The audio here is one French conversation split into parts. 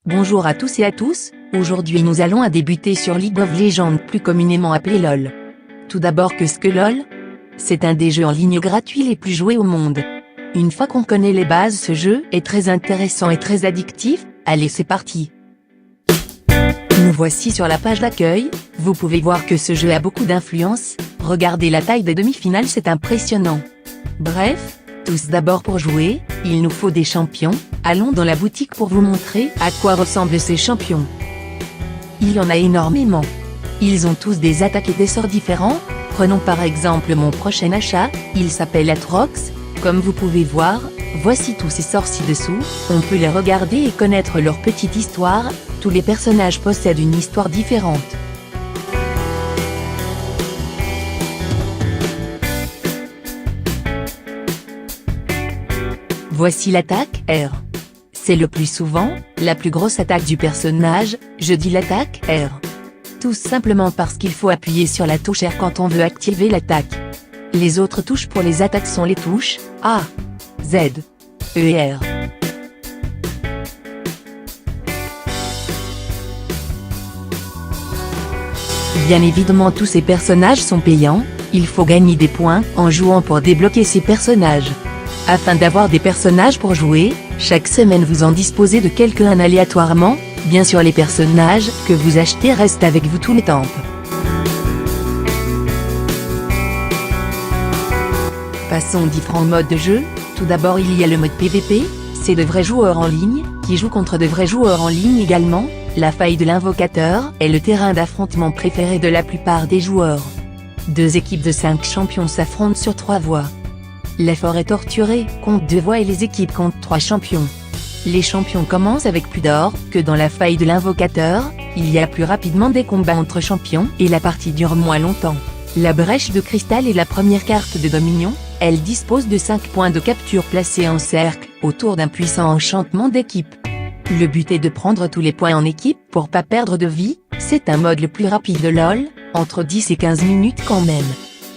Bonjour à tous et à tous, aujourd'hui nous allons débuter sur League of Legends, plus communément appelé LoL. Tout d'abord, qu'est-ce que LoL? C'est un des jeux en ligne gratuits les plus joués au monde. Une fois qu'on connaît les bases, ce jeu est très intéressant et très addictif. Allez, c'est parti. Nous voici sur la page d'accueil, vous pouvez voir que ce jeu a beaucoup d'influence, regardez la taille des demi-finales, c'est impressionnant. Bref, tous d'abord pour jouer, il nous faut des champions, allons dans la boutique pour vous montrer à quoi ressemblent ces champions. Il y en a énormément. Ils ont tous des attaques et des sorts différents, prenons par exemple mon prochain achat, il s'appelle Atrox, comme vous pouvez voir, voici tous ces sorts ci-dessous, on peut les regarder et connaître leur petite histoire, tous les personnages possèdent une histoire différente. Voici l'attaque R. C'est le plus souvent, la plus grosse attaque du personnage, je dis l'attaque R. Tout simplement parce qu'il faut appuyer sur la touche R quand on veut activer l'attaque. Les autres touches pour les attaques sont les touches A, Z, E et R. Bien évidemment, tous ces personnages sont payants, il faut gagner des points en jouant pour débloquer ces personnages. Afin d'avoir des personnages pour jouer, chaque semaine vous en disposez de quelques-uns aléatoirement, bien sûr les personnages que vous achetez restent avec vous tout le temps. Passons aux différents modes de jeu. Tout d'abord, il y a le mode PVP, c'est de vrais joueurs en ligne, qui jouent contre de vrais joueurs en ligne également. La faille de l'invocateur est le terrain d'affrontement préféré de la plupart des joueurs. Deux équipes de 5 champions s'affrontent sur 3 voies. L'effort est torturé, compte 2 voies et les équipes comptent 3 champions. Les champions commencent avec plus d'or que dans la faille de l'invocateur, il y a plus rapidement des combats entre champions et la partie dure moins longtemps. La brèche de cristal est la première carte de Dominion, elle dispose de 5 points de capture placés en cercle, autour d'un puissant enchantement d'équipe. Le but est de prendre tous les points en équipe pour pas perdre de vie, c'est un mode le plus rapide de LoL, entre 10 et 15 minutes quand même.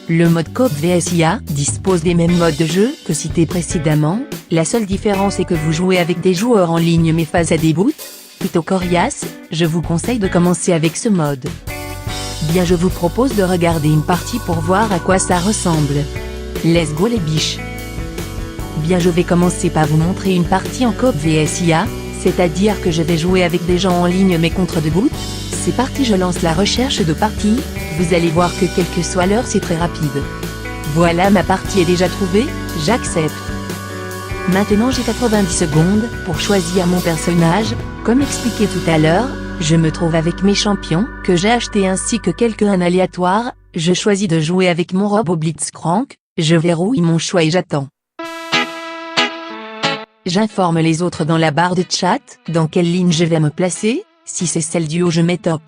Le mode Coop vs IA dispose des mêmes modes de jeu que cités précédemment, la seule différence est que vous jouez avec des joueurs en ligne mais face à des bots, plutôt coriaces, je vous conseille de commencer avec ce mode. Bien, je vous propose de regarder une partie pour voir à quoi ça ressemble. Let's go les biches. Bien, je vais commencer par vous montrer une partie en Coop vs IA, c'est-à-dire que je vais jouer avec des gens en ligne mais contre de bots. C'est parti, je lance la recherche de partie, vous allez voir que quelle que soit l'heure c'est très rapide. Voilà, ma partie est déjà trouvée, j'accepte. Maintenant j'ai 90 secondes pour choisir mon personnage, comme expliqué tout à l'heure, je me trouve avec mes champions que j'ai achetés ainsi que quelques-uns aléatoires, je choisis de jouer avec mon robot Blitzcrank, je verrouille mon choix et j'attends. J'informe les autres dans la barre de chat, dans quelle ligne je vais me placer. Si c'est celle du haut je mets top.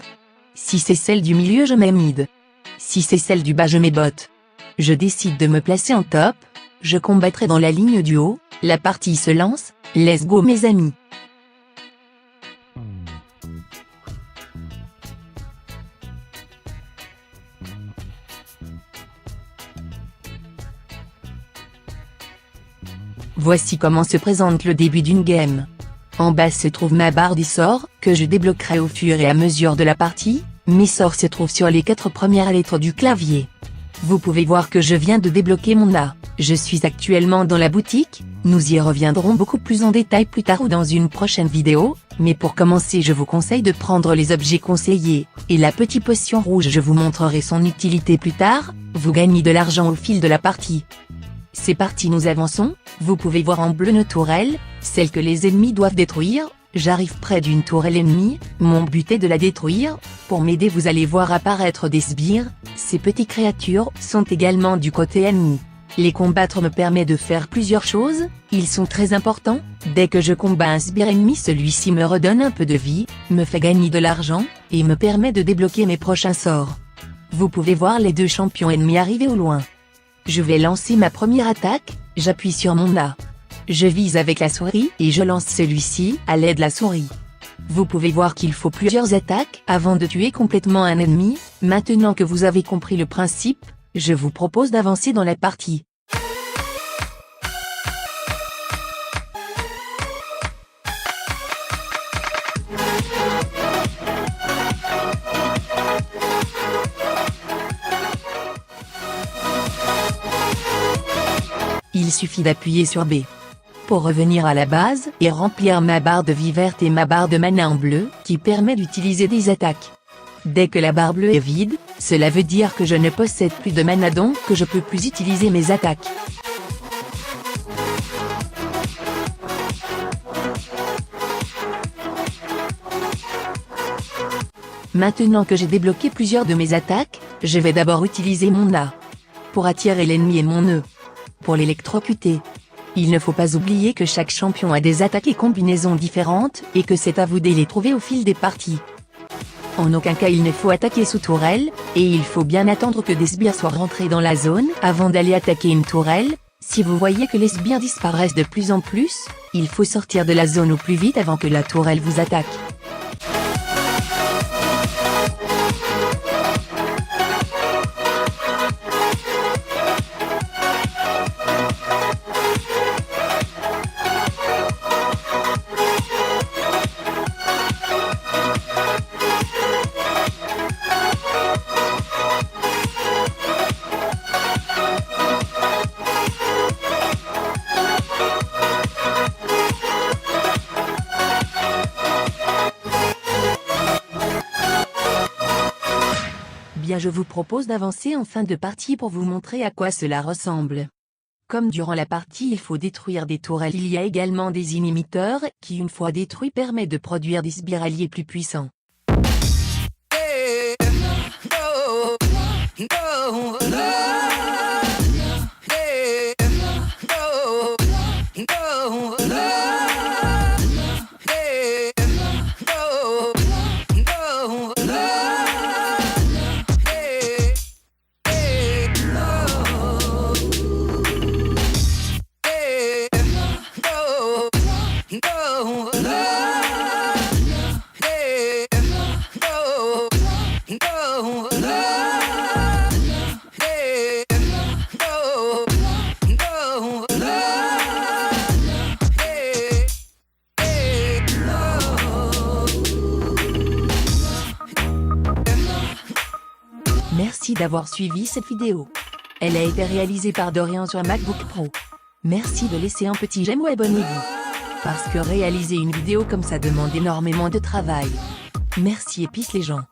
Si c'est celle du milieu je mets mid. Si c'est celle du bas je mets bot. Je décide de me placer en top, je combattrai dans la ligne du haut, la partie se lance, let's go mes amis. Voici comment se présente le début d'une game. En bas se trouve ma barre des sorts, que je débloquerai au fur et à mesure de la partie, mes sorts se trouvent sur les 4 premières lettres du clavier. Vous pouvez voir que je viens de débloquer mon A, je suis actuellement dans la boutique, nous y reviendrons beaucoup plus en détail plus tard ou dans une prochaine vidéo, mais pour commencer je vous conseille de prendre les objets conseillés, et la petite potion rouge je vous montrerai son utilité plus tard, vous gagnez de l'argent au fil de la partie. C'est parti, nous avançons, vous pouvez voir en bleu nos tourelles, celles que les ennemis doivent détruire, j'arrive près d'une tourelle ennemie, mon but est de la détruire, pour m'aider vous allez voir apparaître des sbires, ces petites créatures sont également du côté ennemi. Les combattre me permet de faire plusieurs choses, ils sont très importants, dès que je combats un sbire ennemi celui-ci me redonne un peu de vie, me fait gagner de l'argent, et me permet de débloquer mes prochains sorts. Vous pouvez voir les 2 champions ennemis arriver au loin. Je vais lancer ma première attaque, j'appuie sur mon A. Je vise avec la souris et je lance celui-ci à l'aide de la souris. Vous pouvez voir qu'il faut plusieurs attaques avant de tuer complètement un ennemi, maintenant que vous avez compris le principe, je vous propose d'avancer dans la partie. il suffit d'appuyer sur B. Pour revenir à la base et remplir ma barre de vie verte et ma barre de mana en bleu, qui permet d'utiliser des attaques. Dès que la barre bleue est vide, cela veut dire que je ne possède plus de mana donc que je peux plus utiliser mes attaques. Maintenant que j'ai débloqué plusieurs de mes attaques, je vais d'abord utiliser mon A. Pour attirer l'ennemi et mon E. Pour l'électrocuter. Il ne faut pas oublier que chaque champion a des attaques et combinaisons différentes, et que c'est à vous de les trouver au fil des parties. En aucun cas il ne faut attaquer sous tourelle, et il faut bien attendre que des sbires soient rentrés dans la zone avant d'aller attaquer une tourelle. Si vous voyez que les sbires disparaissent de plus en plus, il faut sortir de la zone au plus vite avant que la tourelle vous attaque. Bien, je vous propose d'avancer en fin de partie pour vous montrer à quoi cela ressemble. Comme durant la partie il faut détruire des tourelles, il y a également des inimiteurs qui une fois détruits permettent de produire des sbires alliés plus puissants. Merci d'avoir suivi cette vidéo. Elle a été réalisée par Dorian sur MacBook Pro. Merci de laisser un petit j'aime ou abonnez-vous. Parce que réaliser une vidéo comme ça demande énormément de travail. Merci et peace les gens.